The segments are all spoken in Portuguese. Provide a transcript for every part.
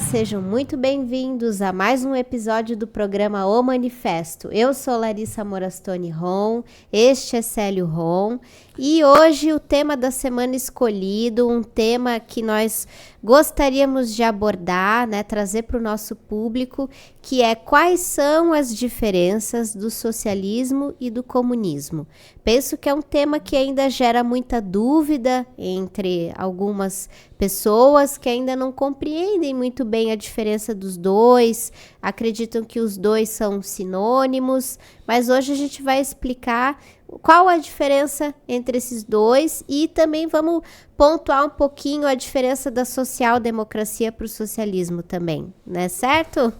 sejam muito bem-vindos a mais um episódio do programa O Manifesto. Eu sou Larissa Morastoni Ron, este é Célio Ron e hoje o tema da semana escolhido, um tema que nós gostaríamos de abordar, né, trazer para o nosso público, que é quais são as diferenças do socialismo e do comunismo. Penso que é um tema que ainda gera muita dúvida entre algumas pessoas que ainda não compreendem muito bem a diferença dos dois, acreditam que os dois são sinônimos, mas hoje a gente vai explicar qual a diferença entre esses dois e também vamos pontuar um pouquinho a diferença da social-democracia para o socialismo também, não é certo?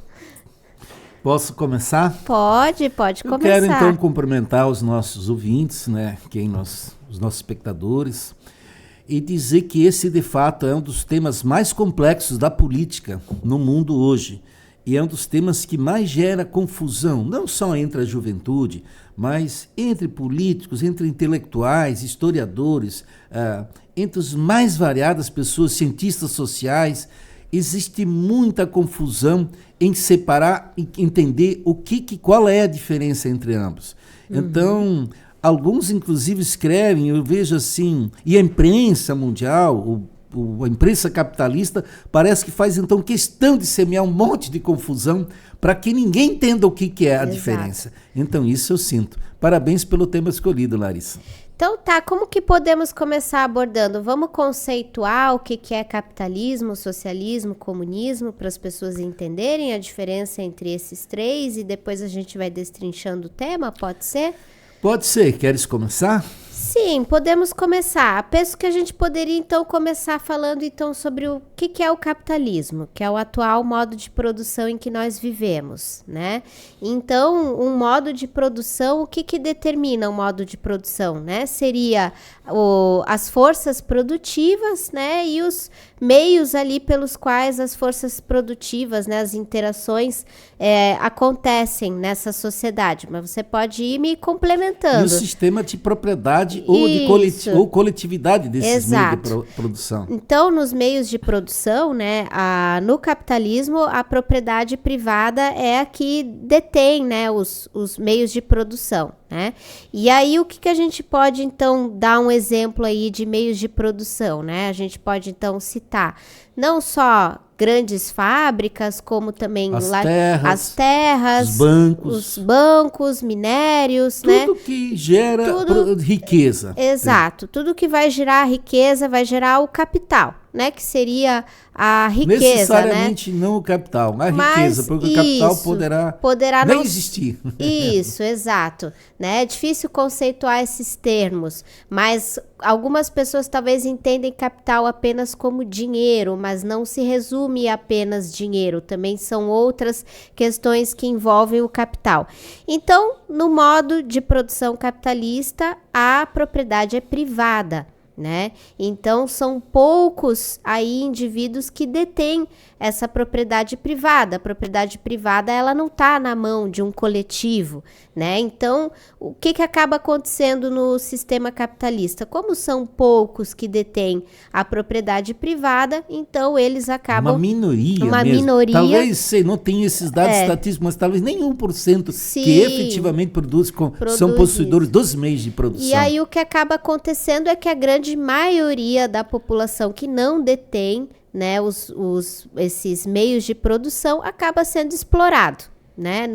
Posso começar? Pode começar. Eu quero então cumprimentar os nossos ouvintes, né, os nossos espectadores, e dizer que esse de fato é um dos temas mais complexos da política no mundo hoje. E é um dos temas que mais gera confusão, não só entre a juventude, mas entre políticos, entre intelectuais, historiadores, entre as mais variadas pessoas, cientistas sociais. Existe muita confusão em separar e entender qual é a diferença entre ambos. Então, alguns inclusive escrevem, eu vejo assim, e a imprensa mundial, a imprensa capitalista parece que faz então questão de semear um monte de confusão para que ninguém entenda o que é a diferença. Então isso eu sinto. Parabéns pelo tema escolhido, Larissa. Então tá, como que podemos começar abordando? Vamos conceituar o que é capitalismo, socialismo, comunismo, para as pessoas entenderem a diferença entre esses três e depois a gente vai destrinchando o tema, pode ser? Pode ser. Queres começar? Sim, podemos começar. Penso que a gente poderia então começar falando então sobre o que é o capitalismo, que é o atual modo de produção em que nós vivemos, né? Então, um modo de produção, o que determina o modo de produção, né? Seria as forças produtivas, né? E os meios ali pelos quais as forças produtivas, né? As interações acontecem nessa sociedade. Mas você pode ir me complementando. E o sistema de propriedade ou de coletividade desses meios de produção. Então, nos meios de produção, né, no capitalismo, a propriedade privada é a que detém, né, os meios de produção, né? E aí, o que a gente pode, então, dar um exemplo aí de meios de produção, né? A gente pode, então, citar não só grandes fábricas, como também as terras, os bancos, minérios, tudo, né? Tudo que gera riqueza. Exato. Tudo que vai gerar riqueza vai gerar o capital, né? Que seria a riqueza, necessariamente, né? Não o capital, a riqueza, porque o capital poderá nem existir. Isso, exato. Né? É difícil conceituar esses termos, mas algumas pessoas talvez entendem capital apenas como dinheiro, mas não se resume a apenas dinheiro, também são outras questões que envolvem o capital. Então, no modo de produção capitalista, a propriedade é privada, né? Então, são poucos aí indivíduos que detêm essa propriedade privada. A propriedade privada, ela não está na mão de um coletivo, né? Então, o que acaba acontecendo no sistema capitalista? Como são poucos que detêm a propriedade privada, então eles acabam... Uma minoria. Talvez, não tenha esses dados estatísticos, mas talvez nem 1% que efetivamente são possuidores dos meios de produção. E aí, o que acaba acontecendo é que a grande maioria da população que não detém, né, esses meios de produção acaba sendo explorado, né,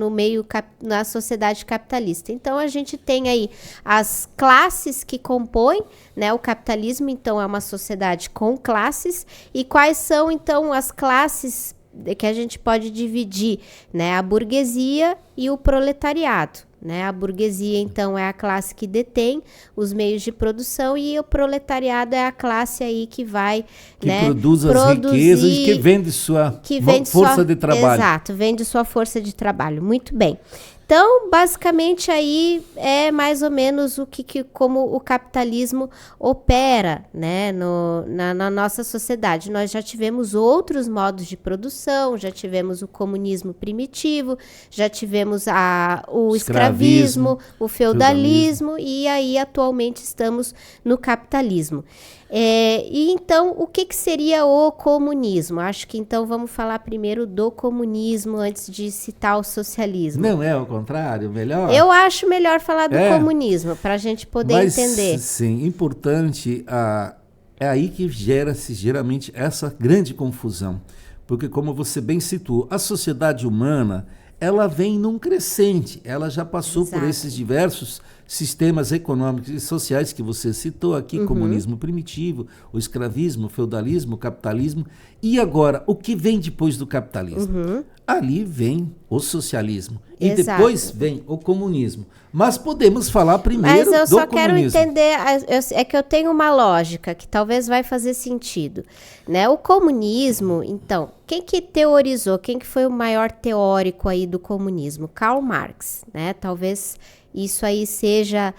na sociedade capitalista. Então, a gente tem aí as classes que compõem, né, o capitalismo, então, é uma sociedade com classes. E quais são, então, as classes que a gente pode dividir, né, a burguesia e o proletariado. Né? A burguesia, então, é a classe que detém os meios de produção e o proletariado é a classe aí que vai... Que produz as riquezas e que vende sua força de trabalho. Exato, vende sua força de trabalho. Muito bem. Então, basicamente, aí é mais ou menos como o capitalismo opera, né, na nossa sociedade. Nós já tivemos outros modos de produção, já tivemos o comunismo primitivo, já tivemos o escravismo, o feudalismo, e aí atualmente estamos no capitalismo. E então, o que seria o comunismo? Acho que então vamos falar primeiro do comunismo antes de citar o socialismo. Não é ao contrário, melhor? Eu acho melhor falar do comunismo, para a gente poder entender. Sim, importante, é aí que gera-se geralmente essa grande confusão. Porque, como você bem citou, a sociedade humana, ela vem num crescente, ela já passou por esses diversos sistemas econômicos e sociais que você citou aqui, comunismo primitivo, o escravismo, o feudalismo, o capitalismo. E agora, o que vem depois do capitalismo? Ali vem o socialismo. E depois vem o comunismo. Mas podemos falar primeiro do comunismo. Mas eu só quero entender, é que eu tenho uma lógica que talvez vai fazer sentido. Né? O comunismo, então, quem que teorizou, quem que foi o maior teórico aí do comunismo? Karl Marx, né? Talvez isso aí seja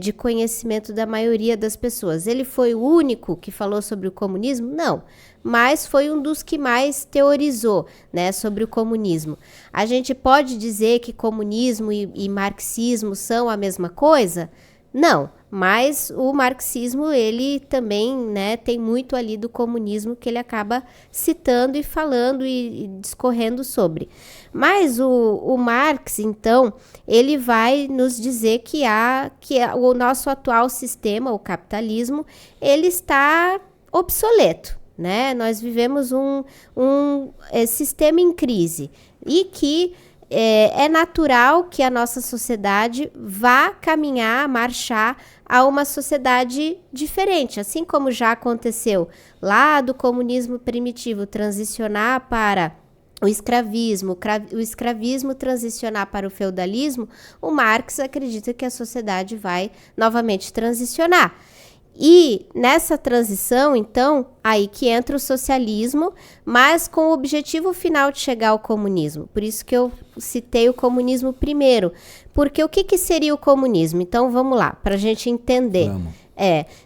de conhecimento da maioria das pessoas. Ele foi o único que falou sobre o comunismo? Não, mas foi um dos que mais teorizou, né, sobre o comunismo. A gente pode dizer que comunismo e marxismo são a mesma coisa? Não, mas o marxismo, ele também, né, tem muito ali do comunismo que ele acaba citando e falando e discorrendo sobre. Mas o Marx, então, ele vai nos dizer que o nosso atual sistema, o capitalismo, ele está obsoleto, né? Nós vivemos um sistema em crise e que é natural que a nossa sociedade vá caminhar, marchar a uma sociedade diferente, assim como já aconteceu lá do comunismo primitivo transicionar para o escravismo transicionar para o feudalismo. O Marx acredita que a sociedade vai novamente transicionar. E nessa transição, então, aí que entra o socialismo, mas com o objetivo final de chegar ao comunismo. Por isso que eu citei o comunismo primeiro. Porque o que seria o comunismo? Então, vamos lá, para a gente entender.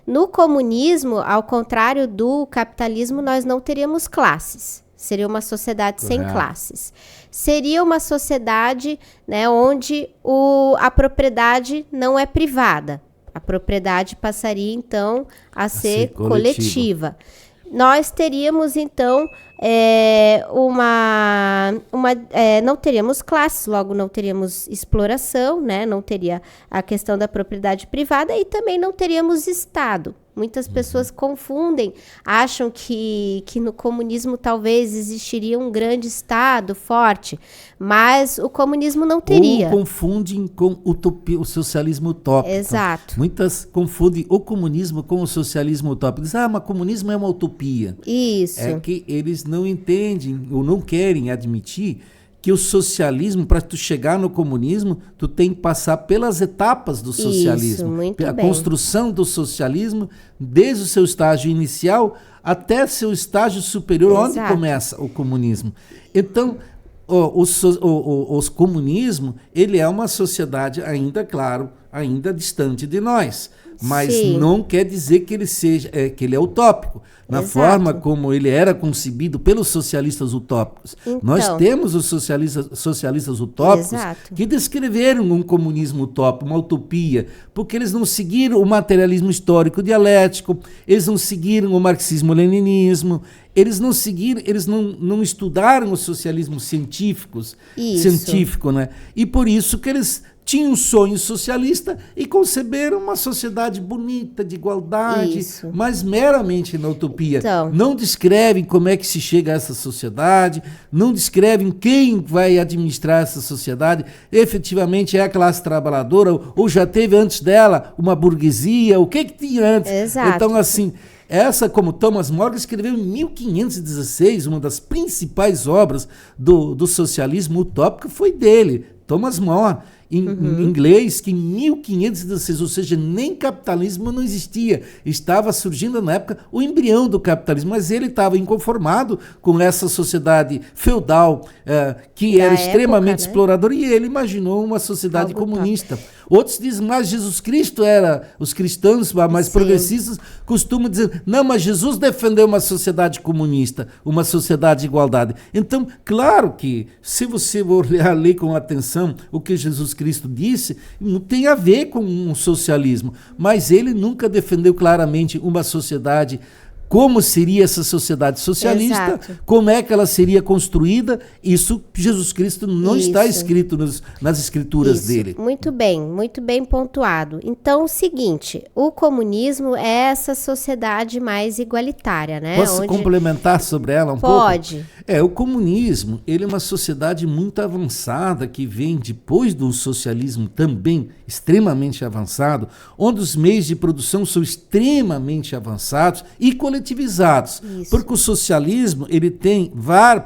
No comunismo, ao contrário do capitalismo, nós não teríamos classes. Seria uma sociedade sem classes. Seria uma sociedade, né, onde a propriedade não é privada. A propriedade passaria, então, a ser coletiva. Nós teríamos, então, não teríamos classes, logo não teríamos exploração, né? Não teria a questão da propriedade privada e também não teríamos Estado. Muitas pessoas confundem, acham que no comunismo talvez existiria um grande Estado forte, mas o comunismo não teria. Ou confundem com utopia, o socialismo utópico. Exato. Muitas confundem o comunismo com o socialismo utópico. Dizem, mas comunismo é uma utopia. Isso. É que eles não entendem ou não querem admitir que o socialismo, para tu chegar no comunismo, tu tem que passar pelas etapas do socialismo. Isso, muito a bem. Construção do socialismo, desde o seu estágio inicial até seu estágio superior, Exato. onde começa o comunismo. Então, o comunismo, ele é uma sociedade ainda, claro, ainda distante de nós. Mas não quer dizer que ele seja, que ele é utópico. Na Exato. forma como ele era concebido pelos socialistas utópicos. Então, nós temos os socialistas utópicos Exato. que descreveram um comunismo utópico, uma utopia, porque eles não seguiram o materialismo histórico dialético, eles não seguiram o marxismo-leninismo, eles não seguiram, eles não estudaram o socialismo científico, né? E por isso que eles tinham um sonho socialista e conceberam uma sociedade bonita, de igualdade, mas meramente na utopia. Então, não descrevem como é que se chega a essa sociedade, não descrevem quem vai administrar essa sociedade, efetivamente é a classe trabalhadora, ou já teve antes dela uma burguesia, o que tinha antes. Exato. Então, assim, essa, como Thomas More escreveu em 1516, uma das principais obras do socialismo utópico foi dele, Thomas More. em inglês, que em 1516, ou seja, nem capitalismo não existia. Estava surgindo na época o embrião do capitalismo, mas ele estava inconformado com essa sociedade feudal que era extremamente exploradora, e ele imaginou uma sociedade comunista. Outros dizem, mas Jesus Cristo os cristãos mais progressistas costumam dizer, não, mas Jesus defendeu uma sociedade comunista, uma sociedade de igualdade. Então, claro que, se você olhar ali com atenção o que Jesus Cristo disse, não tem a ver com um socialismo, mas ele nunca defendeu claramente uma sociedade. Como seria essa sociedade socialista, como é que ela seria construída, isso Jesus Cristo não está escrito nas escrituras dele. Muito bem pontuado. Então, o seguinte, o comunismo é essa sociedade mais igualitária, né? Posso complementar sobre ela um pouco? Pode. O comunismo, ele é uma sociedade muito avançada, que vem depois do socialismo também extremamente avançado, onde os meios de produção são extremamente avançados e coletivizados. Isso. Porque o socialismo, ele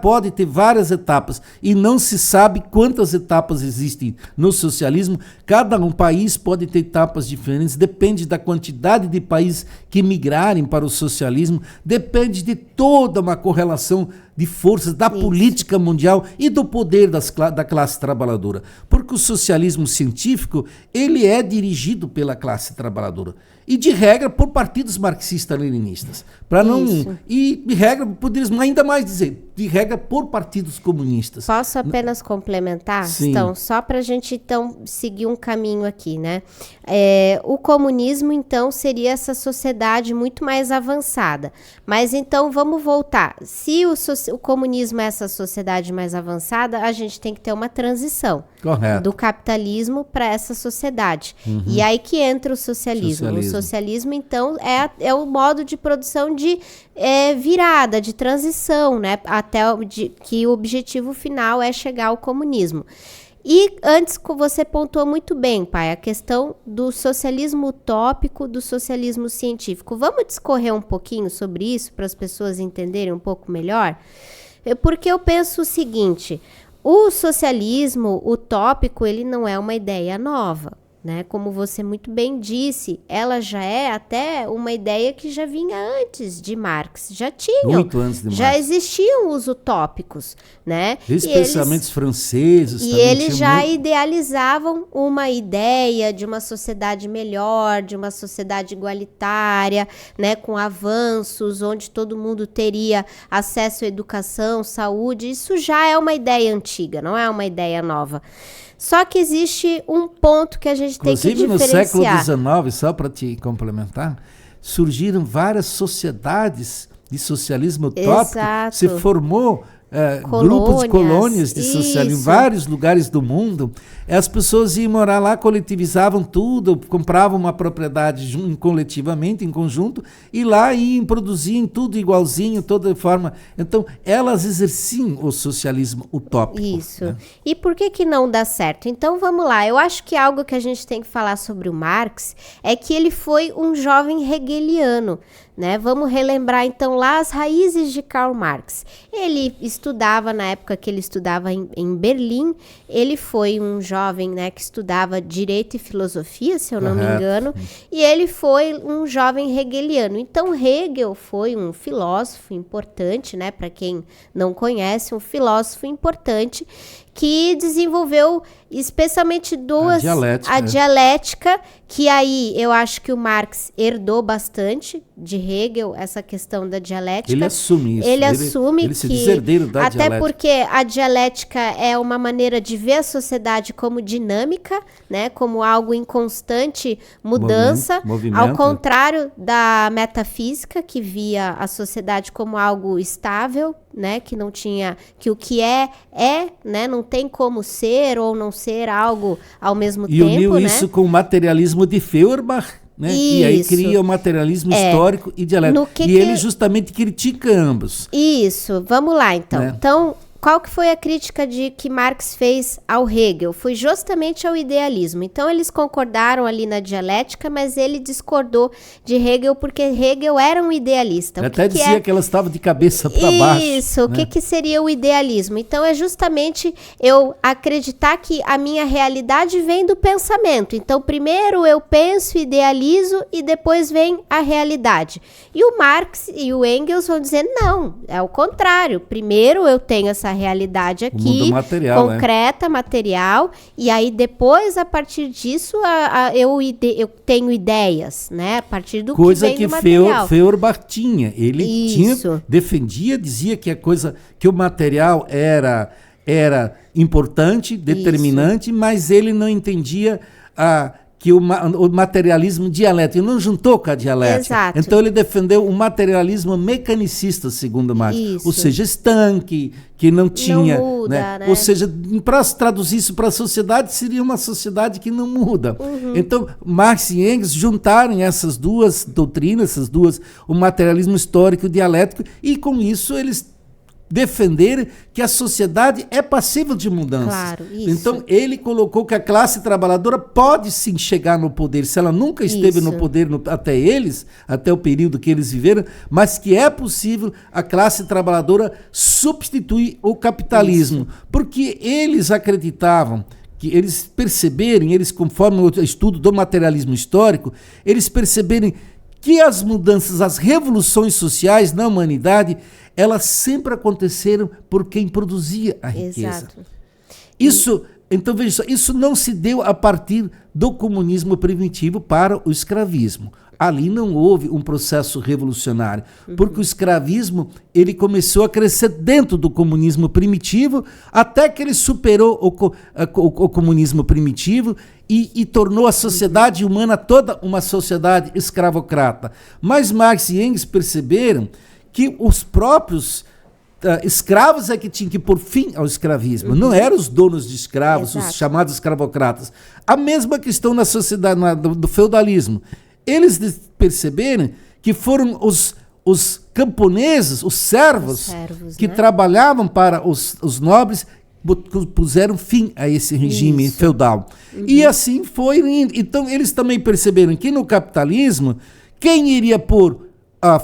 pode ter várias etapas, e não se sabe quantas etapas existem no socialismo. Cada país pode ter etapas diferentes, depende da quantidade de países que migrarem para o socialismo, depende de toda uma correlação de forças da política mundial e do poder da classe trabalhadora. Porque o socialismo científico, ele é dirigido pela classe trabalhadora. E, de regra, por partidos marxistas-leninistas. E, de regra, poderíamos ainda mais dizer, de regra, por partidos comunistas. Posso apenas complementar? Sim. Então, só para a gente, seguir um caminho aqui, né? O comunismo, então, seria essa sociedade muito mais avançada. Mas, então, vamos voltar. Se o comunismo é essa sociedade mais avançada, a gente tem que ter uma transição. Correto. Do capitalismo para essa sociedade. E aí que entra o socialismo. O socialismo, então, é o modo de produção de virada, de transição, né? Que o objetivo final é chegar ao comunismo. E antes você pontuou muito bem, pai, a questão do socialismo utópico, do socialismo científico. Vamos discorrer um pouquinho sobre isso para as pessoas entenderem um pouco melhor? Porque eu penso o seguinte, o socialismo utópico, ele não é uma ideia nova, né? Como você muito bem disse, ela já é até uma ideia que já vinha antes de Marx. Já tinham. Muito antes de Marx. Já existiam os utópicos, né? Especialmente os franceses. E eles já idealizavam uma ideia de uma sociedade melhor, de uma sociedade igualitária, né? Com avanços, onde todo mundo teria acesso à educação, saúde. Isso já é uma ideia antiga, não é uma ideia nova. Só que existe um ponto que a gente tem que diferenciar. Inclusive no século XIX, só para te complementar, surgiram várias sociedades de socialismo utópico. Exato. Se formou grupos de colônias de socialismo em vários lugares do mundo. As pessoas iam morar lá, coletivizavam tudo, compravam uma propriedade coletivamente, em conjunto, e lá iam, produziam tudo igualzinho, toda forma. Então, elas exerciam o socialismo utópico. Isso. Né? E por que não dá certo? Então, vamos lá. Eu acho que algo que a gente tem que falar sobre o Marx é que ele foi um jovem hegeliano. Né? Vamos relembrar então lá as raízes de Karl Marx. Ele estudava, na época que ele estudava em Berlim, ele foi um jovem, né, que estudava Direito e Filosofia, se eu não me engano, e ele foi um jovem hegeliano. Então Hegel foi um filósofo importante, né, para quem não conhece, um filósofo importante que desenvolveu especialmente a dialética, que aí eu acho que o Marx herdou bastante de Hegel, essa questão da dialética. Ele assume isso. Ele assume ele se diz herdeiro da até dialética. porque a dialética é uma maneira de ver a sociedade como dinâmica, né, como algo em constante mudança, movimento. Ao contrário da metafísica, que via a sociedade como algo estável, né, que não tinha, que o que é, né, não tem como ser ou não ser algo ao mesmo tempo, né? E uniu isso com o materialismo de Feuerbach, né? E aí cria o materialismo histórico e dialético. Ele justamente critica ambos. Isso, vamos lá então. Né? Então, qual que foi a crítica que Marx fez ao Hegel? Foi justamente ao idealismo. Então, eles concordaram ali na dialética, mas ele discordou de Hegel porque Hegel era um idealista. Ele até dizia que ela estava de cabeça para baixo. Isso, o que seria o idealismo? Então, é justamente eu acreditar que a minha realidade vem do pensamento. Então, primeiro eu penso, idealizo e depois vem a realidade. E o Marx e o Engels vão dizer, não, é o contrário. Primeiro eu tenho essa realidade aqui, material, concreta, material, e aí depois, a partir disso, eu tenho ideias, né? A partir do coisa que vem do material. Feuerbach tinha. Ele defendia, dizia que a coisa, que o material era importante, determinante, mas ele não entendia que o materialismo dialético, ele não juntou com a dialética. Exato. Então ele defendeu o materialismo mecanicista, segundo Marx. Ou seja, estanque, que não tinha... Não muda, né? Ou seja, para traduzir isso para a sociedade, seria uma sociedade que não muda. Então, Marx e Engels juntaram essas duas doutrinas, o materialismo histórico e o dialético, e com isso eles defender que a sociedade é passível de mudanças. Claro, isso. Então, ele colocou que a classe trabalhadora pode sim chegar no poder, se ela nunca esteve no poder até o período que eles viveram, mas que é possível a classe trabalhadora substituir o capitalismo. Porque eles acreditavam que eles conforme o estudo do materialismo histórico, eles perceberem que as mudanças, as revoluções sociais na humanidade, elas sempre aconteceram por quem produzia a riqueza. Exato. Então, veja só, isso não se deu a partir do comunismo primitivo para o escravismo. Ali não houve um processo revolucionário, porque o escravismo ele começou a crescer dentro do comunismo primitivo, até que ele superou o comunismo primitivo e tornou a sociedade humana toda uma sociedade escravocrata. Mas Marx e Engels perceberam que os próprios escravos é que tinham que pôr fim ao escravismo. Não eram os donos de escravos, os chamados escravocratas. A mesma questão na sociedade do feudalismo. Eles perceberam que foram os camponeses, os servos que trabalhavam para os nobres, puseram fim a esse regime feudal. E assim foi indo. Então, eles também perceberam que no capitalismo, quem iria pôr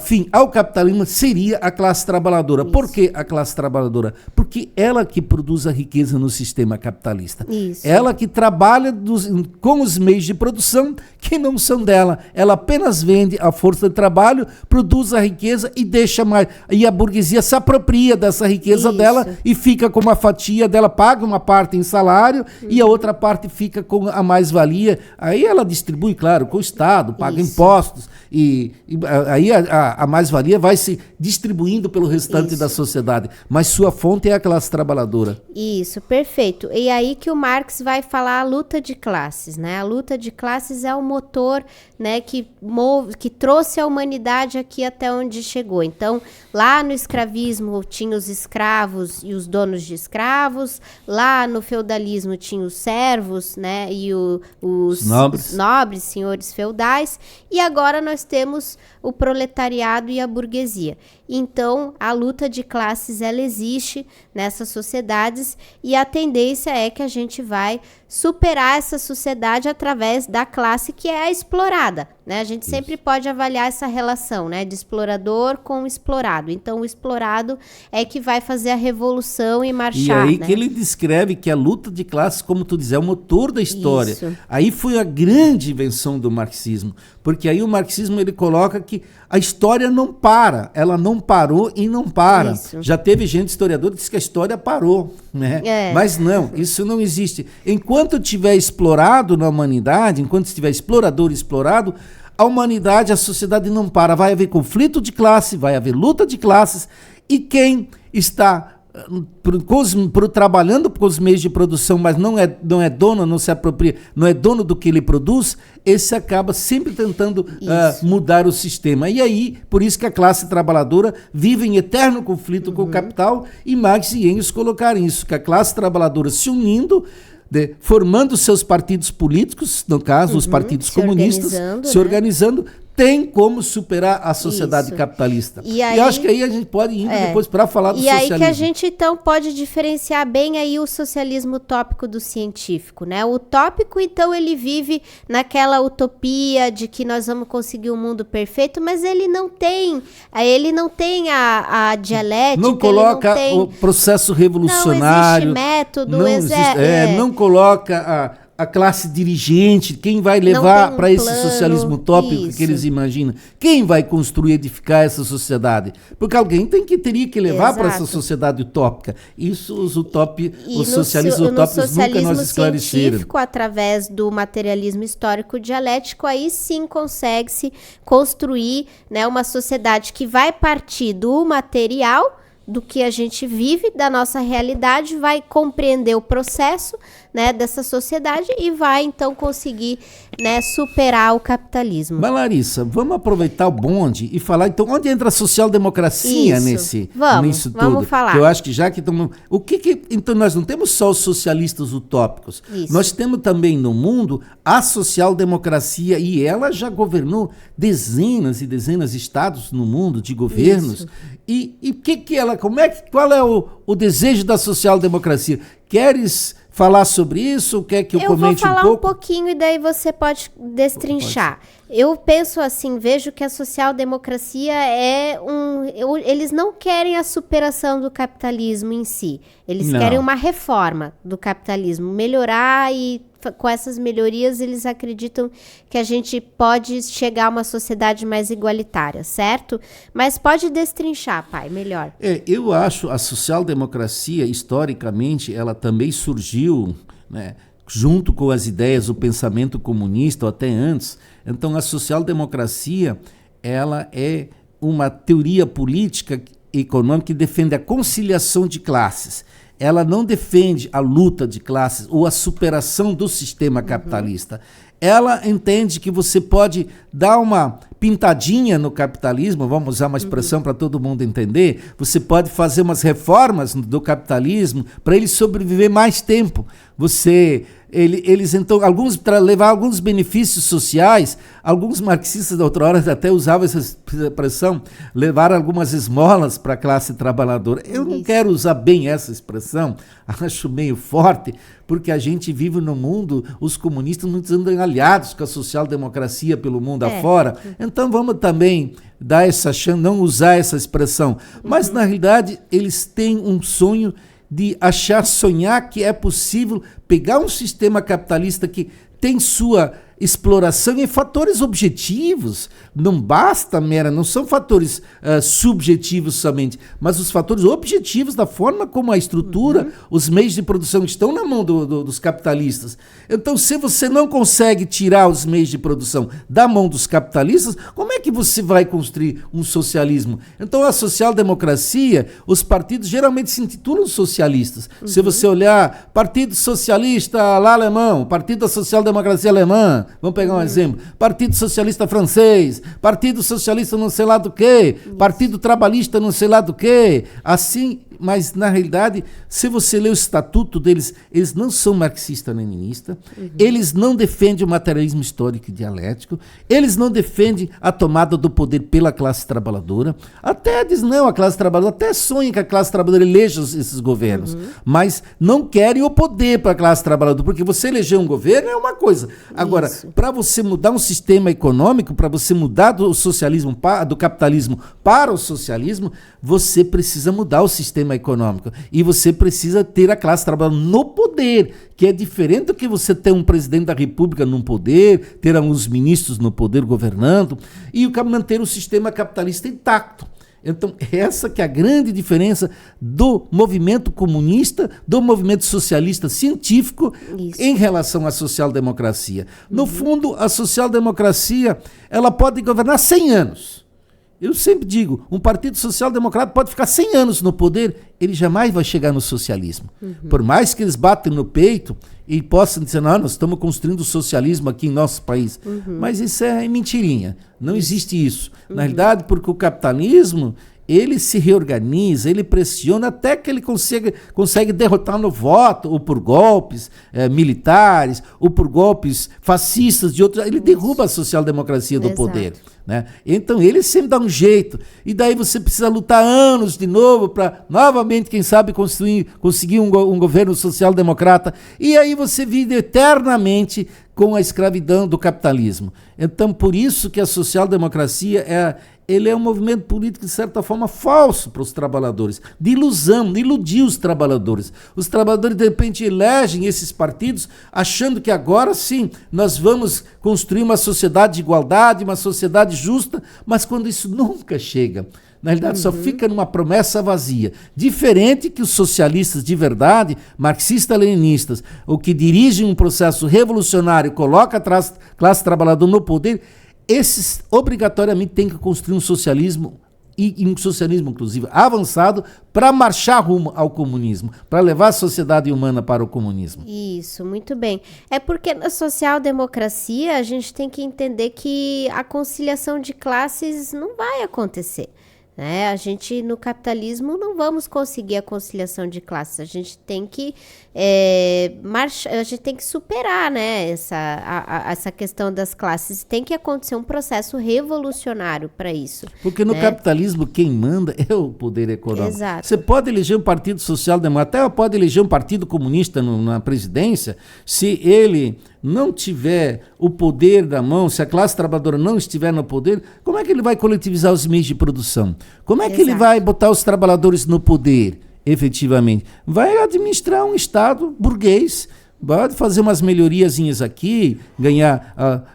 fim ao capitalismo seria a classe trabalhadora. Isso. Por que a classe trabalhadora? Porque ela que produz a riqueza no sistema capitalista. Isso. Ela que trabalha com os meios de produção que não são dela. Ela apenas vende a força de trabalho, produz a riqueza e deixa mais. E a burguesia se apropria dessa riqueza dela e fica com uma fatia dela, paga uma parte em salário e a outra parte fica com a mais-valia. Aí ela distribui, claro, com o Estado, paga impostos e aí a mais-valia vai se distribuindo pelo restante da sociedade, mas sua fonte é a classe trabalhadora. Isso, perfeito. E aí que o Marx vai falar a luta de classes, né? A luta de classes é o motor, né, que trouxe a humanidade aqui até onde chegou. Então, lá no escravismo tinha os escravos e os donos de escravos, lá no feudalismo tinha os servos, né, e os nobres, senhores feudais, e agora nós temos o proletariado e a burguesia. Então, a luta de classes, ela existe nessas sociedades e a tendência é que a gente vai superar essa sociedade através da classe que é a explorada, né? A gente sempre pode avaliar essa relação, né, de explorador com explorado. Então, o explorado é que vai fazer a revolução e marchar. E aí que ele descreve que a luta de classes, como tu diz, é o motor da história. Isso. Aí foi a grande invenção do marxismo, porque aí o marxismo ele coloca que a história não para, ela não parou e não para. Isso. Já teve gente historiador que diz que a história parou, né? Mas não, isso não existe. Enquanto tiver explorado na humanidade, enquanto estiver explorador e explorado, a humanidade, a sociedade não para. Vai haver conflito de classe, vai haver luta de classes, e quem está trabalhando com os meios de produção, mas não é dono, não se apropria, não é dono do que ele produz, esse acaba sempre tentando mudar o sistema. E aí, por isso que a classe trabalhadora vive em eterno conflito com o capital, e Marx e Engels colocaram isso, que a classe trabalhadora se unindo, formando seus partidos políticos, no caso, os partidos comunistas, se organizando, tem como superar a sociedade capitalista. E eu acho que aí a gente pode ir depois para falar do socialismo. E aí que a gente, então, pode diferenciar bem aí o socialismo utópico do científico, né? O utópico, então, ele vive naquela utopia de que nós vamos conseguir um mundo perfeito, mas ele não tem a dialética. Não coloca o processo revolucionário. Não existe método. Não coloca a classe dirigente, quem vai levar para esse socialismo utópico que eles imaginam? Quem vai construir, edificar essa sociedade? Porque alguém teria que levar para essa sociedade utópica. Isso os socialistas utópicos nunca nos esclareceram. Científico, através do materialismo histórico dialético, aí sim consegue-se construir, né, uma sociedade que vai partir do material, do que a gente vive, da nossa realidade, vai compreender o processo, né, dessa sociedade e vai, então, conseguir, né, superar o capitalismo. Mas, Larissa, vamos aproveitar o bonde e falar, então, onde entra a social-democracia nisso tudo? Vamos falar. Eu acho que já que estamos... Então, nós não temos só os socialistas utópicos. Nós temos também no mundo a social-democracia e ela já governou dezenas e dezenas de estados no mundo, de governos. Isso. E qual é o desejo da social-democracia? Queres falar sobre isso? Quer que eu comente um pouco? Eu vou falar um pouquinho e daí você pode destrinchar. Eu penso assim, vejo que a social-democracia eles não querem a superação do capitalismo em si. Eles querem uma reforma do capitalismo, melhorar e com essas melhorias eles acreditam que a gente pode chegar a uma sociedade mais igualitária, certo? Mas pode destrinchar, pai, melhor. Eu acho a social-democracia, historicamente, ela também surgiu, né, junto com as ideias do pensamento comunista, ou até antes. Então, a social-democracia, ela é uma teoria política e econômica que defende a conciliação de classes. Ela não defende a luta de classes ou a superação do sistema capitalista. Ela entende que você pode dar uma pintadinha no capitalismo, vamos usar uma expressão para todo mundo entender, você pode fazer umas reformas do capitalismo para ele sobreviver mais tempo. Eles então, levar alguns benefícios sociais, alguns marxistas da outra hora até usavam essa expressão, levar algumas esmolas para a classe trabalhadora. Eu não quero usar bem essa expressão, acho meio forte, porque a gente vive no mundo, os comunistas não andam aliados com a social-democracia pelo mundo afora, então vamos também dar essa chance, não usar essa expressão. Mas, na realidade, eles têm um sonho de sonhar que é possível pegar um sistema capitalista que tem sua exploração em fatores objetivos, não são fatores subjetivos somente, mas os fatores objetivos da forma como a estrutura, os meios de produção estão na mão dos capitalistas. Então, se você não consegue tirar os meios de produção da mão dos capitalistas, como é que você vai construir um socialismo? Então, a social-democracia, os partidos geralmente se intitulam socialistas. Se você olhar Partido Socialista lá alemão, Partido da Social-Democracia Alemã, vamos pegar um exemplo, Partido Socialista Francês, Partido Socialista não sei lá do quê, Partido Trabalhista não sei lá do quê, assim, mas na realidade, se você ler o estatuto deles, eles não são marxista-leninistas, eles não defendem o materialismo histórico e dialético, eles não defendem a tomada do poder pela classe trabalhadora, até diz não, a classe trabalhadora até sonha que a classe trabalhadora eleja esses governos, mas não querem o poder para a classe trabalhadora, porque você eleger um governo é uma coisa. Agora, para você mudar um sistema econômico, para você mudar do socialismo, do capitalismo para o socialismo, você precisa mudar o sistema econômico e você precisa ter a classe trabalhadora no poder, que é diferente do que você ter um presidente da república no poder, ter alguns ministros no poder governando e manter o sistema capitalista intacto. Então, essa que é a grande diferença do movimento comunista, do movimento socialista científico em relação à social-democracia. No fundo, a social-democracia, ela pode governar 100 anos. Eu sempre digo, um partido social-democrata pode ficar 100 anos no poder, ele jamais vai chegar no socialismo. Por mais que eles batem no peito e possam dizer, não, nós estamos construindo o socialismo aqui em nosso país. Mas isso é mentirinha, não existe isso. Na realidade, porque o capitalismo, ele se reorganiza, ele pressiona até que ele consegue derrotar no voto, ou por golpes militares, ou por golpes fascistas de outros. Ele derruba a social-democracia do poder. Né? Então ele sempre dá um jeito. E daí você precisa lutar anos de novo para novamente, quem sabe, conseguir um governo social-democrata. E aí você vive eternamente com a escravidão do capitalismo. Então, por isso que a social-democracia ele é um movimento político, de certa forma, falso para os trabalhadores, de ilusão, de iludir os trabalhadores. Os trabalhadores, de repente, elegem esses partidos achando que agora sim nós vamos construir uma sociedade de igualdade, uma sociedade justa, mas quando isso nunca chega, na realidade só fica numa promessa vazia. Diferente que os socialistas de verdade, marxistas-leninistas, ou que dirigem um processo revolucionário, colocam a classe trabalhadora no poder, esses obrigatoriamente têm que construir um socialismo, e um socialismo inclusive avançado, para marchar rumo ao comunismo, para levar a sociedade humana para o comunismo. Isso, muito bem. É porque na social-democracia a gente tem que entender que a conciliação de classes não vai acontecer. Né? A gente, no capitalismo, não vamos conseguir a conciliação de classes. A gente tem que a gente tem que superar, né, essa questão das classes. Tem que acontecer um processo revolucionário para isso. Porque no capitalismo quem manda é o poder econômico. Exato. Você pode eleger um partido social-democrata, até pode eleger um partido comunista na presidência, se ele não tiver o poder na mão, se a classe trabalhadora não estiver no poder, como é que ele vai coletivizar os meios de produção? Como é que ele vai botar os trabalhadores no poder, efetivamente? Vai administrar um Estado burguês, vai fazer umas melhoriazinhas aqui,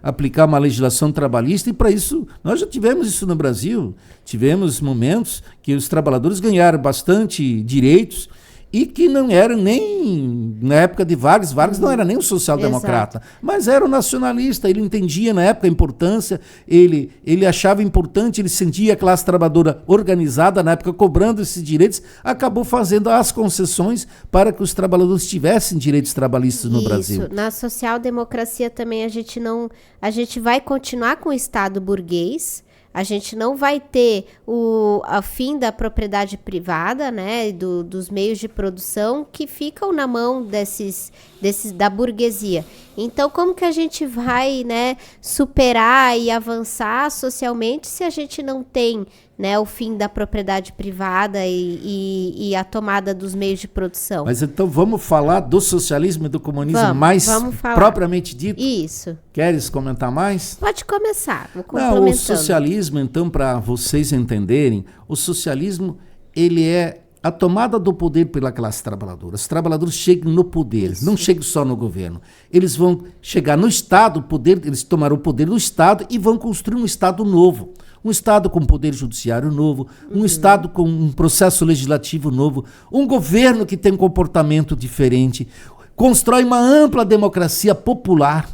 aplicar uma legislação trabalhista, e para isso, nós já tivemos isso no Brasil, tivemos momentos que os trabalhadores ganharam bastante direitos, e que não era nem, na época de Vargas não era nem um social-democrata, mas era um nacionalista, ele entendia na época a importância, ele achava importante, ele sentia a classe trabalhadora organizada, na época cobrando esses direitos, acabou fazendo as concessões para que os trabalhadores tivessem direitos trabalhistas no Brasil. Isso, na social-democracia também a gente vai continuar com o Estado burguês. A gente não vai ter a fim da propriedade privada, né, dos meios de produção que ficam na mão da burguesia. Então, como que a gente vai, né, superar e avançar socialmente se a gente não tem, né, o fim da propriedade privada e a tomada dos meios de produção? Mas então vamos falar do socialismo e do comunismo vamos propriamente dito? Isso. Queres comentar mais? Pode começar. Não, o socialismo, então, para vocês entenderem, o socialismo, ele é a tomada do poder pela classe trabalhadora. Os trabalhadores chegam no poder, não chegam só no governo. Eles vão chegar no Estado, eles tomarão o poder do Estado e vão construir um Estado novo. Um Estado com poder judiciário novo, um Estado com um processo legislativo novo, um governo que tem um comportamento diferente, constrói uma ampla democracia popular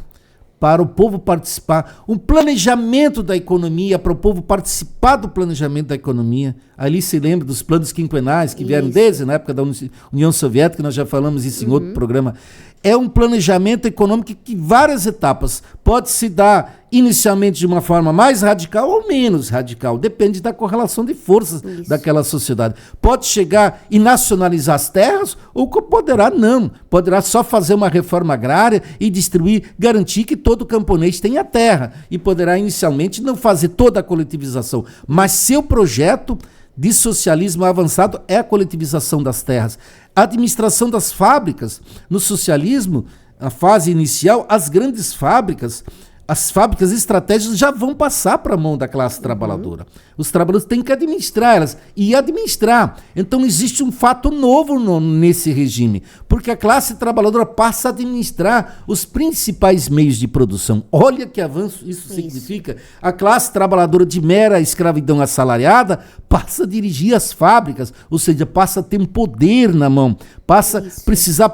para o povo participar, um planejamento da economia para o povo participar do planejamento da economia. Ali se lembra dos planos quinquenais que vieram desde na época da União Soviética, nós já falamos isso em outro programa. É um planejamento econômico que várias etapas pode se dar inicialmente de uma forma mais radical ou menos radical, depende da correlação de forças daquela sociedade. Pode chegar e nacionalizar as terras ou poderá só fazer uma reforma agrária e distribuir, garantir que todo camponês tenha terra e poderá inicialmente não fazer toda a coletivização, mas seu projeto de socialismo avançado é a coletivização das terras. A administração das fábricas, no socialismo, a fase inicial, as grandes fábricas, as fábricas estratégicas já vão passar para a mão da classe trabalhadora. Os trabalhadores têm que administrar elas e administrar. Então existe um fato novo nesse regime, porque a classe trabalhadora passa a administrar os principais meios de produção. Olha que avanço isso significa. A classe trabalhadora de mera escravidão assalariada passa a dirigir as fábricas, ou seja, passa a ter um poder na mão, passa a precisar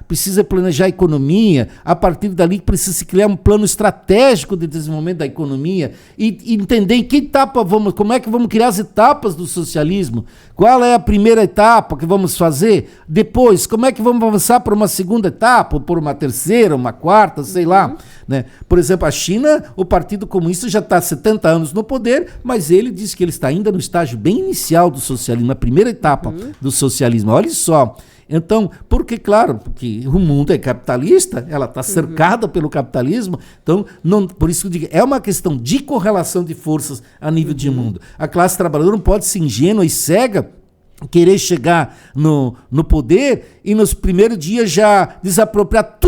precisa planejar a economia, a partir dali precisa se criar um plano estratégico de desenvolvimento da economia e entender em que etapa como é que vamos criar as etapas do socialismo, qual é a primeira etapa que vamos fazer, depois como é que vamos avançar para uma segunda etapa, ou por uma terceira, uma quarta, sei lá. né? Por exemplo, a China, o Partido Comunista já está há 70 anos no poder, mas ele diz que ele está ainda no estágio bem inicial do socialismo, na primeira etapa do socialismo. Olha só. Então, porque o mundo é capitalista, ela está cercada pelo capitalismo, então, por isso que eu digo, é uma questão de correlação de forças a nível de mundo. A classe trabalhadora não pode ser ingênua e cega, querer chegar no poder e nos primeiros dias já desapropriar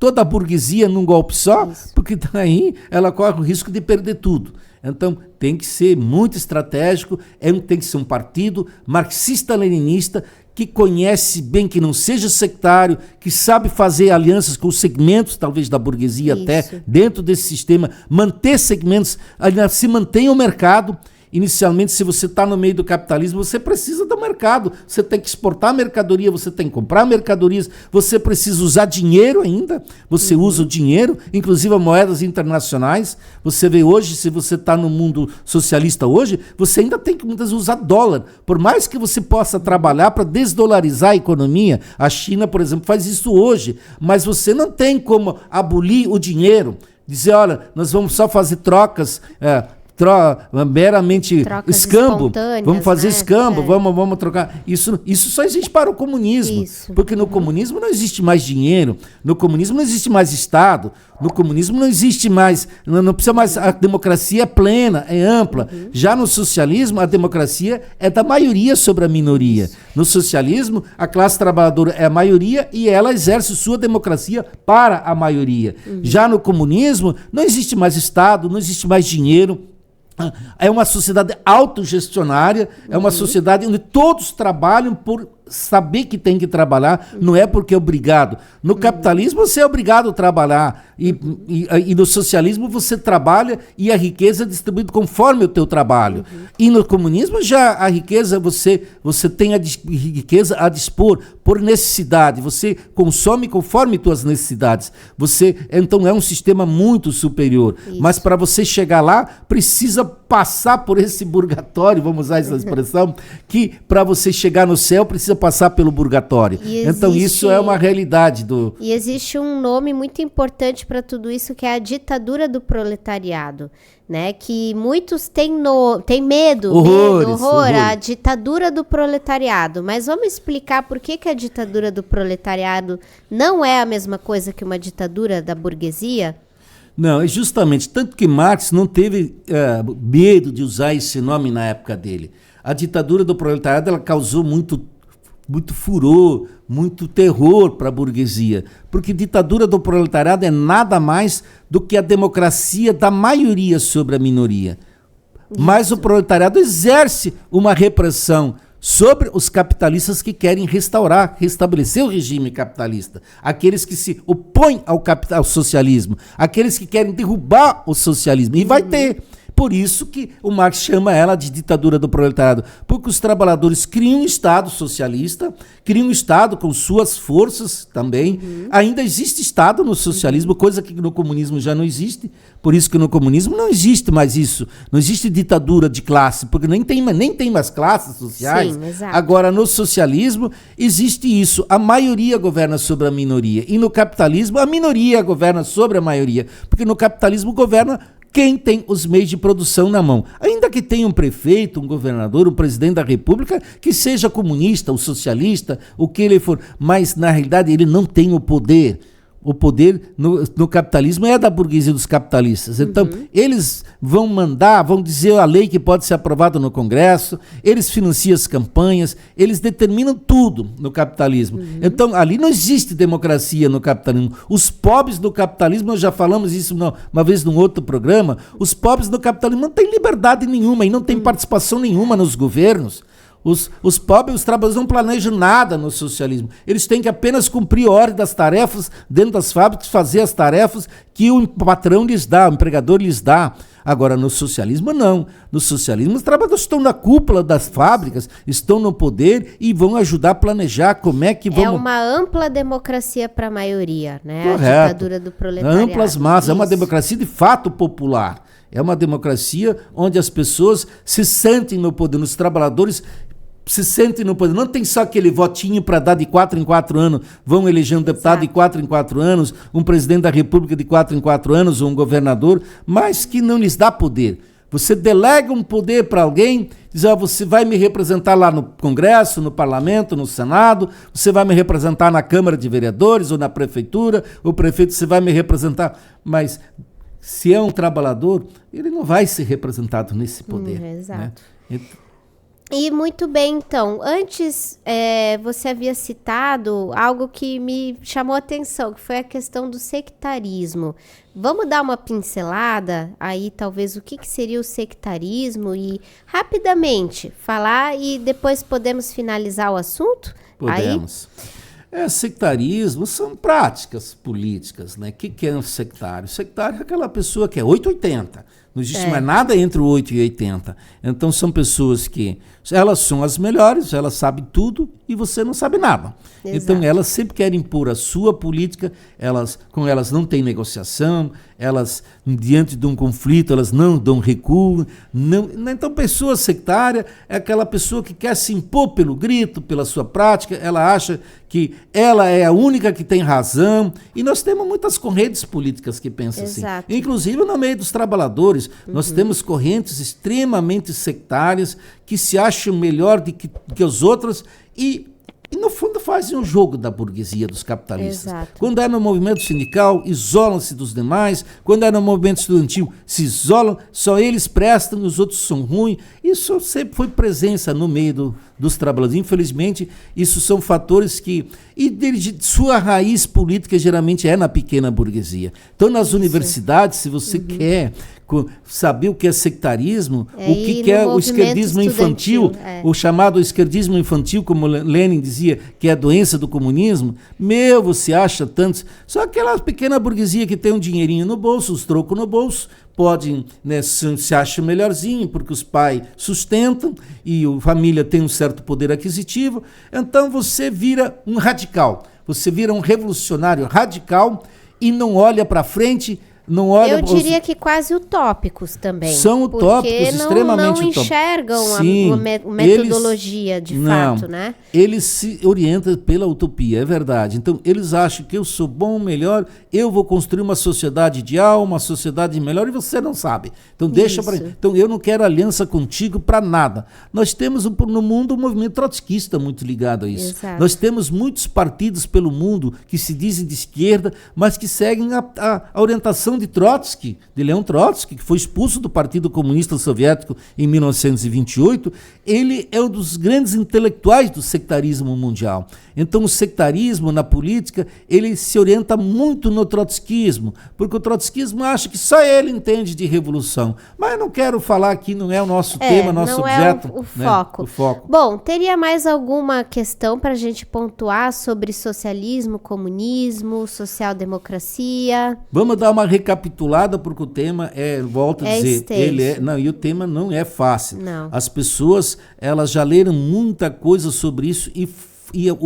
toda a burguesia num golpe só, porque daí ela corre o risco de perder tudo. Então, tem que ser muito estratégico, tem que ser um partido marxista-leninista que conhece bem, que não seja sectário, que sabe fazer alianças com os segmentos, talvez, da burguesia até, dentro desse sistema, manter segmentos, se mantenha o mercado. Inicialmente, se você está no meio do capitalismo, você precisa do mercado, você tem que exportar mercadoria, você tem que comprar mercadorias, você precisa usar dinheiro ainda, você usa o dinheiro, inclusive moedas internacionais. Você vê hoje, se você está no mundo socialista hoje, você ainda tem que muitas vezes usar dólar, por mais que você possa trabalhar para desdolarizar a economia. A China, por exemplo, faz isso hoje, mas você não tem como abolir o dinheiro, dizer, olha, nós vamos só fazer trocas meramente escambo, vamos fazer escambo, vamos trocar. Isso só existe para o comunismo, porque no comunismo não existe mais dinheiro, no comunismo não existe mais Estado, no comunismo não existe mais, não precisa mais, a democracia é plena, é ampla. Já no socialismo, a democracia é da maioria sobre a minoria. No socialismo, a classe trabalhadora é a maioria e ela exerce sua democracia para a maioria. Já no comunismo, não existe mais Estado, não existe mais dinheiro. É uma sociedade autogestionária, é uma sociedade onde todos trabalham por saber que tem que trabalhar, não é porque é obrigado. No capitalismo você é obrigado a trabalhar e no socialismo você trabalha e a riqueza é distribuída conforme o teu trabalho. E no comunismo já a riqueza, você tem a riqueza a dispor por necessidade, você consome conforme tuas necessidades. Então é um sistema muito superior. Mas para você chegar lá, precisa passar por esse purgatório, vamos usar essa expressão, que para você chegar no céu precisa passar pelo purgatório. Então isso é uma realidade do... E existe um nome muito importante para tudo isso, que é a ditadura do proletariado, né? Que muitos têm medo, horror, a ditadura do proletariado. Mas vamos explicar por que a ditadura do proletariado não é a mesma coisa que uma ditadura da burguesia? Não, é justamente, tanto que Marx não teve medo de usar esse nome na época dele. A ditadura do proletariado, ela causou muito furor, muito terror para a burguesia, porque ditadura do proletariado é nada mais do que a democracia da maioria sobre a minoria. Mas o proletariado exerce uma repressão sobre os capitalistas que querem restabelecer o regime capitalista, aqueles que se opõem ao socialismo, aqueles que querem derrubar o socialismo, e vai ter. Por isso que o Marx chama ela de ditadura do proletariado, porque os trabalhadores criam um Estado socialista, criam um Estado com suas forças também. Ainda existe Estado no socialismo, coisa que no comunismo já não existe. Por isso que no comunismo não existe mais isso. Não existe ditadura de classe, porque nem tem mais classes sociais. Sim, exato. Agora, no socialismo, existe isso. A maioria governa sobre a minoria. E no capitalismo, a minoria governa sobre a maioria. Porque no capitalismo governa quem tem os meios de produção na mão. Ainda que tenha um prefeito, um governador, um presidente da república, que seja comunista ou socialista, o que ele for, mas na realidade ele não tem o poder. O poder no capitalismo é da burguesia dos capitalistas. Então, eles vão mandar, vão dizer a lei que pode ser aprovada no Congresso, eles financiam as campanhas, eles determinam tudo no capitalismo. Então, ali não existe democracia no capitalismo. Os pobres do capitalismo, nós já falamos isso uma vez num outro programa, os pobres do capitalismo não têm liberdade nenhuma e não têm participação nenhuma nos governos. Os pobres, os trabalhadores não planejam nada no socialismo. Eles têm que apenas cumprir a ordem das tarefas dentro das fábricas, fazer as tarefas que o patrão lhes dá, o empregador lhes dá. Agora, no socialismo, não. No socialismo, os trabalhadores estão na cúpula das fábricas, estão no poder e vão ajudar a planejar como é que vão... É uma ampla democracia para a maioria, né? Correto. A ditadura do proletariado. Amplas massas, é uma democracia de fato popular. É uma democracia onde as pessoas se sentem no poder, os trabalhadores se sentem no poder. Não tem só aquele votinho para dar de 4 em 4 anos, vão eleger um deputado de 4 em 4 anos, um presidente da República de 4 em 4 anos, ou um governador, mas que não lhes dá poder. Você delega um poder para alguém, diz, você vai me representar lá no Congresso, no Parlamento, no Senado, você vai me representar na Câmara de Vereadores ou na Prefeitura, o prefeito, você vai me representar, mas se é um trabalhador, ele não vai ser representado nesse poder. Exato. Né? E muito bem, então, antes você havia citado algo que me chamou a atenção, que foi a questão do sectarismo. Vamos dar uma pincelada aí, talvez, o que seria o sectarismo e, rapidamente, falar e depois podemos finalizar o assunto? Podemos. Sectarismo são práticas políticas, né? O que é um sectário? Sectário é aquela pessoa que é 880. Não existe mais nada entre o 8 e 80. Então são pessoas que elas são as melhores, elas sabem tudo e você não sabe nada. Exato. Então elas sempre querem impor a sua política, com elas não tem negociação, elas, diante de um conflito, elas não dão recuo. Então pessoa sectária é aquela pessoa que quer se impor pelo grito, pela sua prática, ela acha que ela é a única que tem razão. E nós temos muitas correntes políticas que pensam Exato. assim. Inclusive no meio dos trabalhadores, nós temos correntes extremamente sectárias que se acham melhor do que os outros e no fundo fazem um jogo da burguesia, dos capitalistas. Exato. Quando é no movimento sindical, isolam-se dos demais. Quando é no movimento estudantil, se isolam, só eles prestam, os outros são ruins. Isso sempre foi presença no meio dos trabalhadores. Infelizmente, isso são fatores que... E sua raiz política geralmente é na pequena burguesia. Então, nas universidades, se você quer saber o que é sectarismo, o que é o esquerdismo infantil, o chamado esquerdismo infantil, como Lenin dizia, que é a doença do comunismo, você acha tantos... Só aquela pequena burguesia que tem um dinheirinho no bolso, os trocos no bolso, podem, né, se acham melhorzinho, porque os pais sustentam e a família tem um certo poder aquisitivo. Então você vira um radical, você vira um revolucionário radical e não olha para frente. Eu diria que quase utópicos também. São utópicos, extremamente utópicos. Não enxergam a metodologia de fato, né? Eles se orientam pela utopia, é verdade. Então, eles acham que eu sou bom, melhor, eu vou construir uma sociedade ideal, uma sociedade melhor, e você não sabe. Então, deixa para... Então, eu não quero aliança contigo para nada. Nós temos no mundo um movimento trotskista muito ligado a isso. Exato. Nós temos muitos partidos pelo mundo que se dizem de esquerda, mas que seguem a orientação de Trotsky, de Leon Trotsky, que foi expulso do Partido Comunista Soviético em 1928, ele é um dos grandes intelectuais do sectarismo mundial. Então o sectarismo na política, ele se orienta muito no trotskismo, porque o trotskismo acha que só ele entende de revolução. Mas eu não quero falar aqui, não é o nosso tema, nosso objeto. Não é o foco. Bom, teria mais alguma questão para a gente pontuar sobre socialismo, comunismo, social-democracia? Vamos dar uma recapitulada, porque o tema volto a dizer, extenso. E o tema não é fácil. Não. As pessoas, elas já leram muita coisa sobre isso e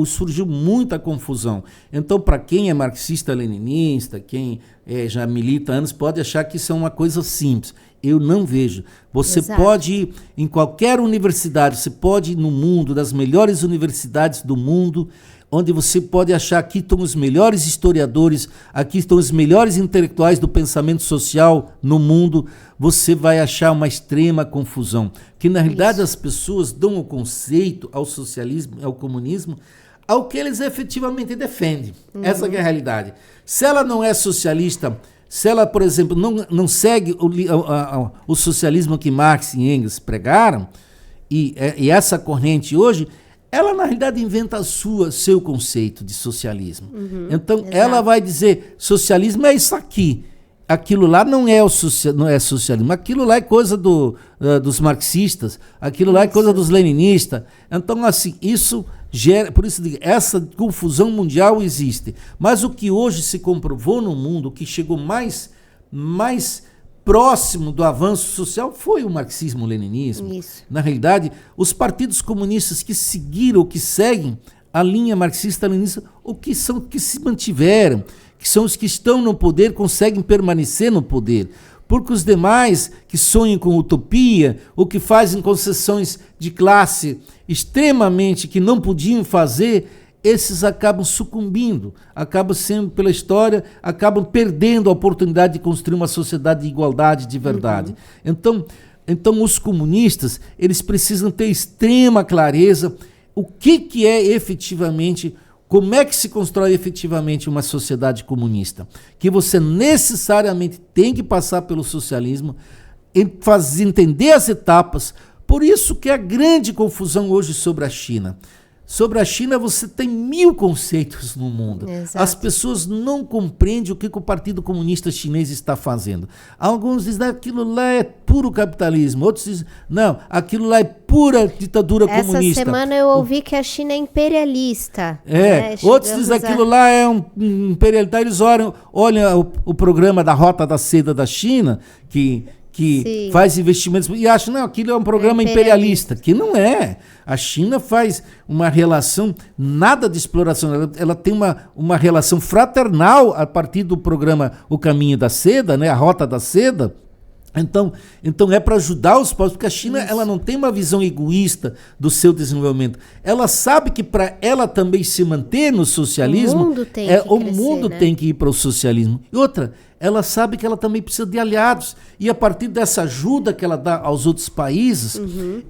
surgiu muita confusão. Então, para quem é marxista-leninista, quem já milita há anos, pode achar que isso é uma coisa simples. Eu não vejo. Você pode ir em qualquer universidade, você pode ir no mundo, das melhores universidades do mundo, onde você pode achar aqui estão os melhores historiadores, aqui estão os melhores intelectuais do pensamento social no mundo, você vai achar uma extrema confusão. Que, na realidade, as pessoas dão o conceito ao socialismo, ao comunismo, ao que eles efetivamente defendem. Essa que é a realidade. Se ela não é socialista, se ela, por exemplo, não segue o socialismo que Marx e Engels pregaram, e essa corrente hoje... ela, na realidade, inventa seu conceito de socialismo. Então, ela vai dizer, socialismo é isso aqui. Aquilo lá não é socialismo. Aquilo lá é coisa dos marxistas. Aquilo lá é coisa dos leninistas. Então, assim, isso gera... Por isso, essa confusão mundial existe. Mas o que hoje se comprovou no mundo, o que chegou mais próximo do avanço social foi o marxismo-leninismo. Isso. Na realidade, os partidos comunistas que seguiram, que seguem a linha marxista-leninista, que se mantiveram, que são os que estão no poder, conseguem permanecer no poder. Porque os demais que sonham com utopia, ou que fazem concessões de classe extremamente que não podiam fazer, esses acabam sucumbindo, acabam sendo, pela história, acabam perdendo a oportunidade de construir uma sociedade de igualdade de verdade. Então os comunistas, eles precisam ter extrema clareza o que é efetivamente, como é que se constrói efetivamente uma sociedade comunista. Que você necessariamente tem que passar pelo socialismo, entender as etapas. Por isso que a grande confusão hoje sobre a China. Sobre a China você tem 1000 conceitos no mundo. Exato. As pessoas não compreendem o que o Partido Comunista Chinês está fazendo. Alguns dizem que aquilo lá é puro capitalismo. Outros dizem, não, aquilo lá é pura ditadura comunista. Essa semana eu ouvi que a China é imperialista. Outros dizem que aquilo lá é um imperialista. Eles olham o programa da Rota da Seda da China, que faz investimentos e acha, não, aquilo é um programa imperialista, que não é. A China faz uma relação nada de exploração, ela tem uma relação fraternal a partir do programa O Caminho da Seda, né, a Rota da Seda. Então é para ajudar os povos, porque a China ela não tem uma visão egoísta do seu desenvolvimento. Ela sabe que para ela também se manter no socialismo, o mundo tem que ir para o socialismo. E outra, ela sabe que ela também precisa de aliados. E a partir dessa ajuda que ela dá aos outros países,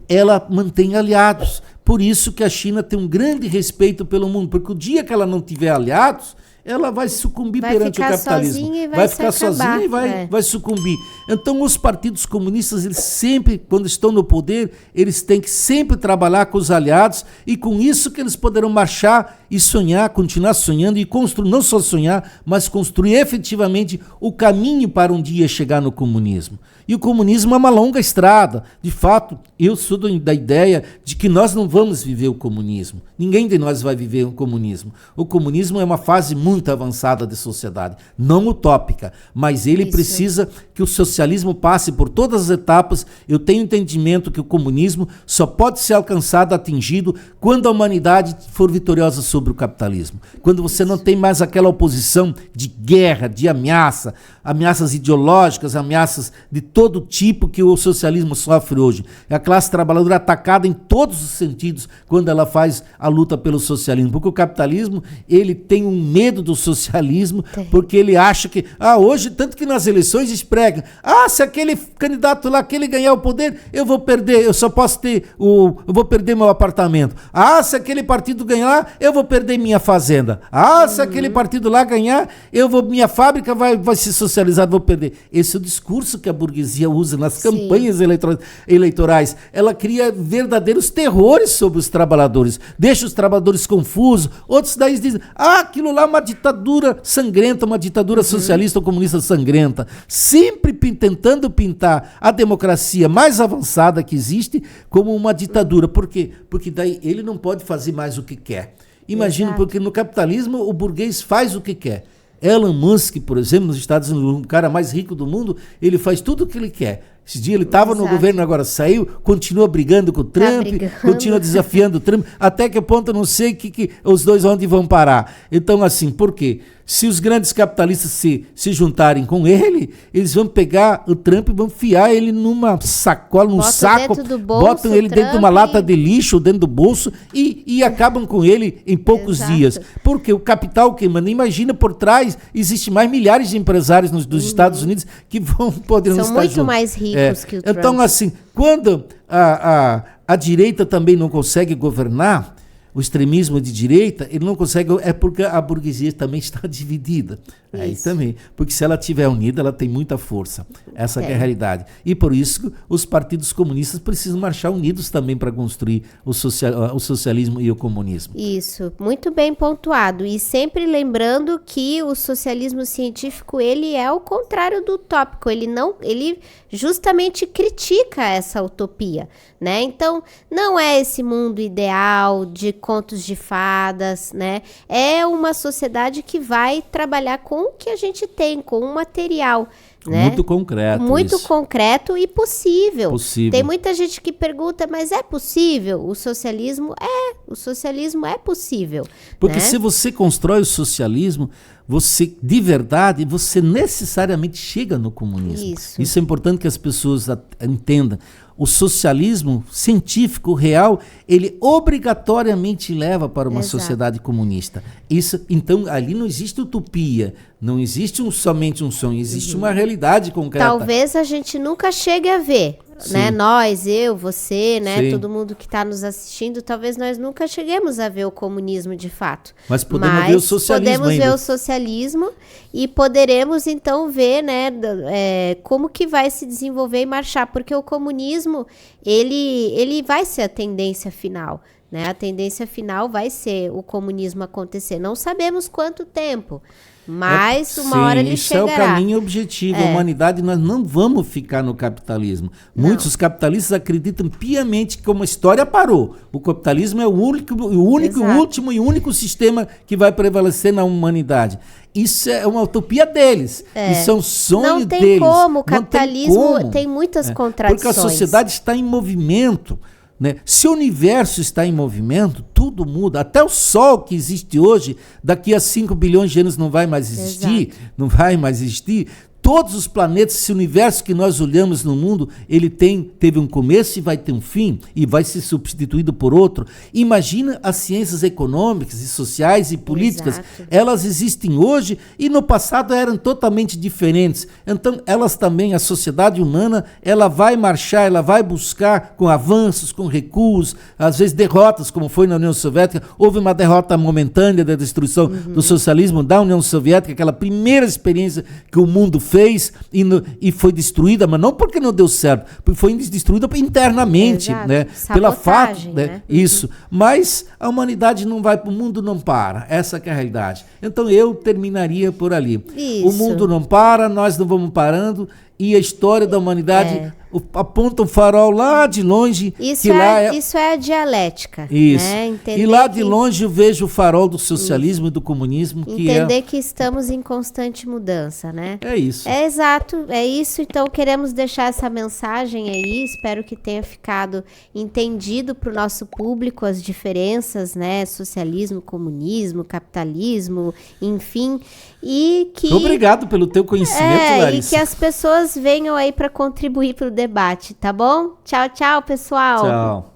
ela mantém aliados. Por isso que a China tem um grande respeito pelo mundo, porque o dia que ela não tiver aliados, ela vai sucumbir perante o capitalismo. Vai ficar sozinha e vai sucumbir. Então, os partidos comunistas, eles sempre, quando estão no poder, eles têm que sempre trabalhar com os aliados, e com isso que eles poderão marchar e sonhar, continuar sonhando e construir, não só sonhar, mas construir efetivamente o caminho para um dia chegar no comunismo. E o comunismo é uma longa estrada. De fato, eu sou da ideia de que nós não vamos viver o comunismo. Ninguém de nós vai viver o comunismo. O comunismo é uma fase muito avançada de sociedade, não utópica, mas ele precisa que o socialismo passe por todas as etapas. Eu tenho entendimento que o comunismo só pode ser alcançado, atingido, quando a humanidade for vitoriosa sobre o capitalismo. Quando você não tem mais aquela oposição de guerra, de ameaças ideológicas, ameaças de todo tipo que o socialismo sofre hoje. É a classe trabalhadora atacada em todos os sentidos quando ela faz a luta pelo socialismo, porque o capitalismo, ele tem um medo do socialismo, porque ele acha que, hoje, tanto que nas eleições eles pregam, se aquele candidato lá, que ele ganhar o poder, eu vou perder, eu só posso ter, eu vou perder meu apartamento. Se aquele partido ganhar, eu vou perder minha fazenda. Se aquele partido lá ganhar, minha fábrica vai ser socializada, vou perder. Esse é o discurso que a burguesia usa nas campanhas eleitorais. Ela cria verdadeiros terrores sobre os trabalhadores, deixa os trabalhadores confusos. Outros daí dizem, aquilo lá é uma ditadura sangrenta, uma ditadura socialista ou comunista sangrenta, sempre tentando pintar a democracia mais avançada que existe como uma ditadura. Por quê? Porque daí ele não pode fazer mais o que quer. Imagina, porque no capitalismo o burguês faz o que quer. Elon Musk, por exemplo, nos Estados Unidos, o cara mais rico do mundo, ele faz tudo o que ele quer. Esse dia ele estava no governo, agora saiu, continua brigando com o Trump, continua desafiando o Trump, até que ponto eu não sei que os dois onde vão parar. Então, assim, por quê? Se os grandes capitalistas se juntarem com ele, eles vão pegar o Trump e vão enfiar ele numa sacola, num saco, botam ele dentro de uma lata de lixo, dentro do bolso e acabam com ele em poucos dias. Porque o capital que manda, imagina, por trás existe mais milhares de empresários dos Estados Unidos que poderão estar juntos. São muito mais ricos que o Trump. Então, assim, quando a direita também não consegue governar, o extremismo de direita, ele não consegue, é porque a burguesia também está dividida. Aí também, porque se ela estiver unida, ela tem muita força. Essa que é a realidade. E por isso os partidos comunistas precisam marchar unidos também para construir o socialismo e o comunismo. Isso, muito bem pontuado. E sempre lembrando que o socialismo científico, ele é o contrário do utópico. Ele justamente critica essa utopia, né? Então, não é esse mundo ideal de contos de fadas, né? É uma sociedade que vai trabalhar com o que a gente tem, com o material, né? Muito concreto. Muito isso. concreto e possível. Possível. Tem muita gente que pergunta, mas é possível? O socialismo é possível. Porque né? se você constrói o socialismo, você, de verdade, você necessariamente chega no comunismo. Isso é importante que as pessoas entendam. O socialismo científico, real, ele obrigatoriamente leva para uma sociedade comunista. Então, ali não existe utopia, não existe somente um sonho, existe uma realidade concreta. Talvez a gente nunca chegue a ver, né? Nós, eu, você, né? Todo mundo que está nos assistindo, talvez nós nunca cheguemos a ver o comunismo de fato. Mas podemos ver o socialismo podemos ainda. ver o socialismo e poderemos então ver, né? Como que vai se desenvolver e marchar, porque o comunismo, ele vai ser a tendência final. Né? A tendência final vai ser o comunismo acontecer. Não sabemos quanto tempo, mas uma hora ele chegará. Isso é o caminho objetivo. A humanidade, nós não vamos ficar no capitalismo. Muitos capitalistas acreditam piamente que uma história parou. O capitalismo é o último e único sistema que vai prevalecer na humanidade. Isso é uma utopia deles. Isso é um sonho deles. Não tem como. O capitalismo tem muitas contradições. Porque a sociedade está em movimento. Né? Se o universo está em movimento, tudo muda. Até o Sol que existe hoje, daqui a 5 bilhões de anos não vai mais existir. Não vai mais existir. Todos os planetas, esse universo que nós olhamos no mundo, ele teve um começo e vai ter um fim, e vai ser substituído por outro. Imagina as ciências econômicas e sociais e políticas. Elas existem hoje e no passado eram totalmente diferentes. Então, elas também, a sociedade humana, ela vai marchar, ela vai buscar com avanços, com recuos, às vezes derrotas, como foi na União Soviética. Houve uma derrota momentânea da destruição do socialismo da União Soviética, aquela primeira experiência que o mundo fez e foi destruída, mas não porque não deu certo, porque foi destruída internamente, né? Pela fato, né? Isso. Mas a humanidade não vai para o mundo, não para. Essa que é a realidade. Então eu terminaria por ali. O mundo não para, nós não vamos parando. E a história da humanidade aponta um farol lá de longe. Isso é a dialética. Isso. Né? E lá de longe eu vejo o farol do socialismo e do comunismo. Entender que estamos em constante mudança, né? É isso. É exato, é isso. Então queremos deixar essa mensagem aí. Espero que tenha ficado entendido para o nosso público as diferenças, né? Socialismo, comunismo, capitalismo, enfim. E que... Obrigado pelo teu conhecimento, Larissa. E que as pessoas venham aí para contribuir para o debate, tá bom? Tchau, tchau, pessoal. Tchau.